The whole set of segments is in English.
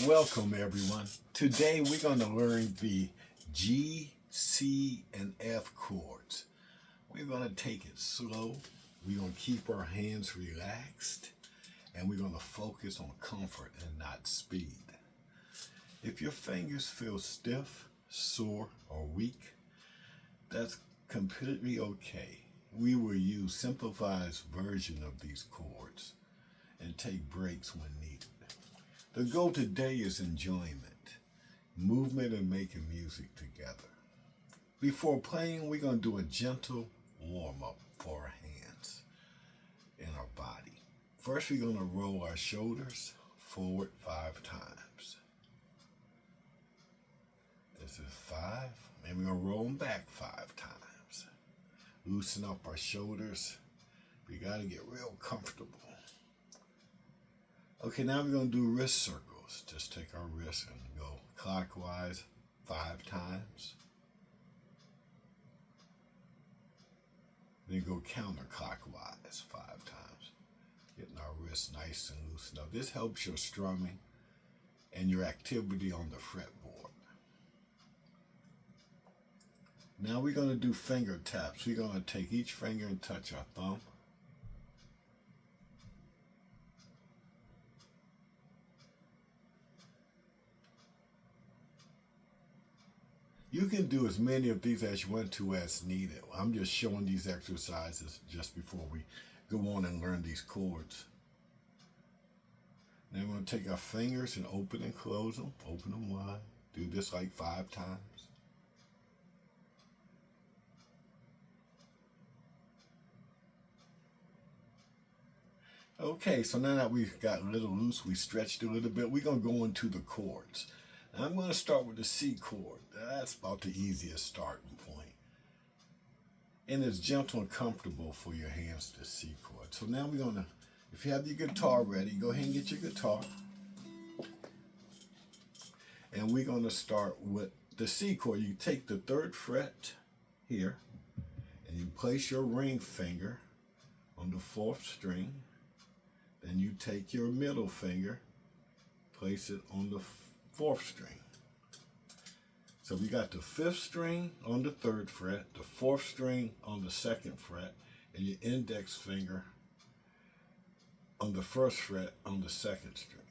Welcome everyone. Today we're going to learn the G, C, and F chords. We're going to take it slow. We're going to keep our hands relaxed. And we're going to focus on comfort and not speed. If your fingers feel stiff, sore, or weak, that's completely okay. We will use simplified version of these chords and take breaks when needed. The goal today is enjoyment, movement, and making music together. Before playing, we're going to do a gentle warm-up for our hands and our body. First, we're going to roll our shoulders forward 5 times. This is 5, and we're going to roll them back 5 times. Loosen up our shoulders. We got to get real comfortable. Okay, now we're going to do wrist circles. Just take our wrist and go clockwise 5 times. Then go counterclockwise 5 times. Getting our wrists nice and loosened up. This helps your strumming and your activity on the fretboard. Now we're going to do finger taps. We're going to take each finger and touch our thumb. You can do as many of these as you want to as needed. I'm just showing these exercises just before we go on and learn these chords. Then we're going to take our fingers and open and close them. Open them wide. Do this like 5 times. Okay, so now that we've got a little loose, we stretched a little bit, we're going to go into the chords. Now I'm going to start with the C chord. That's about the easiest starting point. And it's gentle and comfortable for your hands to C chord. So now we're going to, if you have your guitar ready, go ahead and get your guitar. And we're going to start with the C chord. You take the 3rd fret here, and you place your ring finger on the 4th string. Then you take your middle finger, place it on the 4th string. So we got the 5th string on the 3rd fret, the 4th string on the 2nd fret, and your index finger on the 1st fret on the 2nd string.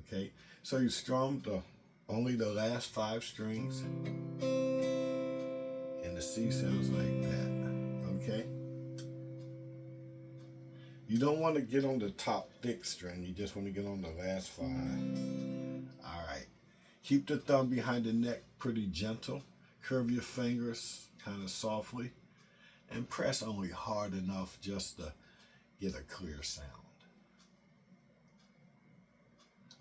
Okay, so you strum only the last 5 strings, and the C sounds like that. Okay. You don't want to get on the top thick string. You just want to get on the last 5. All right. Keep the thumb behind the neck pretty gentle. Curve your fingers kind of softly. And press only hard enough just to get a clear sound.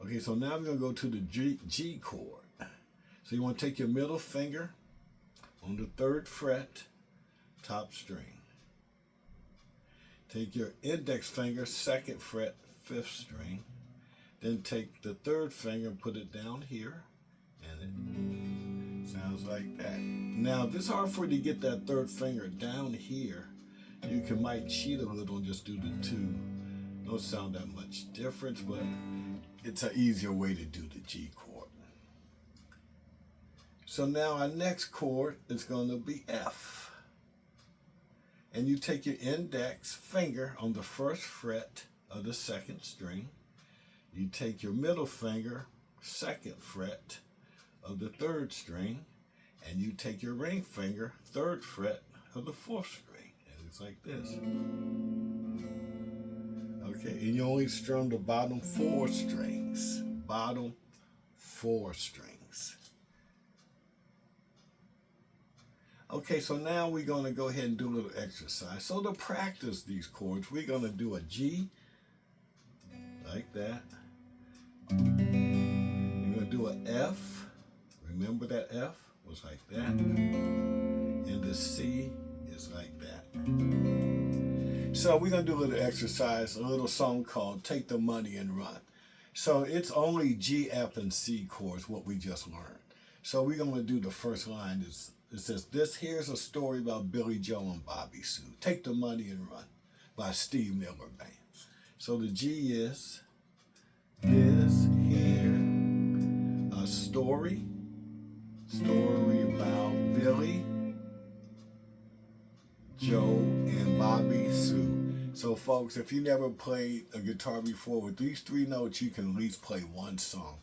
Okay, so now we're going to go to the G chord. So you want to take your middle finger on the 3rd fret, top string. Take your index finger, 2nd fret, 5th string. Then take the 3rd finger and put it down here. And it sounds like that. Now, if it's hard for you to get that 3rd finger down here, you might cheat a little and just do the 2. Don't sound that much difference, but it's an easier way to do the G chord. So now our next chord is going to be F. And you take your index finger on the 1st fret of the 2nd string. You take your middle finger, 2nd fret of the 3rd string, and you take your ring finger, 3rd fret of the 4th string. And it's like this. Okay, and you only strum the bottom 4 strings. Bottom 4 strings. Okay, so now we're going to go ahead and do a little exercise. So to practice these chords, we're going to do a G, like that. You're going to do an F. Remember that F was like that. And the C is like that. So we're going to do a little exercise, a little song called Take the Money and Run. So it's only G, F, and C chords, what we just learned. So we're going to do the first line. It says, this here's a story about Billy Joe and Bobby Sue. Take the Money and Run by Steve Miller Band. So the G is, this here story about Billy, Joe, and Bobby Sue. So folks, if you never played a guitar before, with these 3 notes you can at least play one song.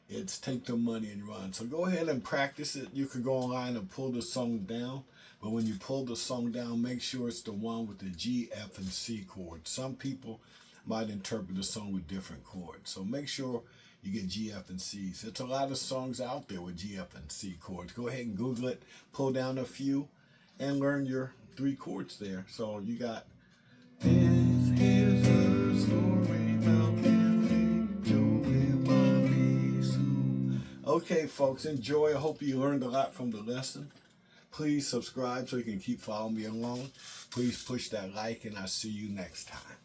It's Take the Money and Run. So go ahead and practice it. You can go online and pull the song down, but when you pull the song down, make sure it's the one with the G, F, and C chord. Some people might interpret the song with different chords, so make sure you get G, F, and C's. There's a lot of songs out there with G, F, and C chords. Go ahead and Google it, pull down a few, and learn your 3 chords there. So you got here's a story about Billy, Joe, and Bobby Sue. Okay, folks, enjoy. I hope you learned a lot from the lesson. Please subscribe so you can keep following me along. Please push that like, and I'll see you next time.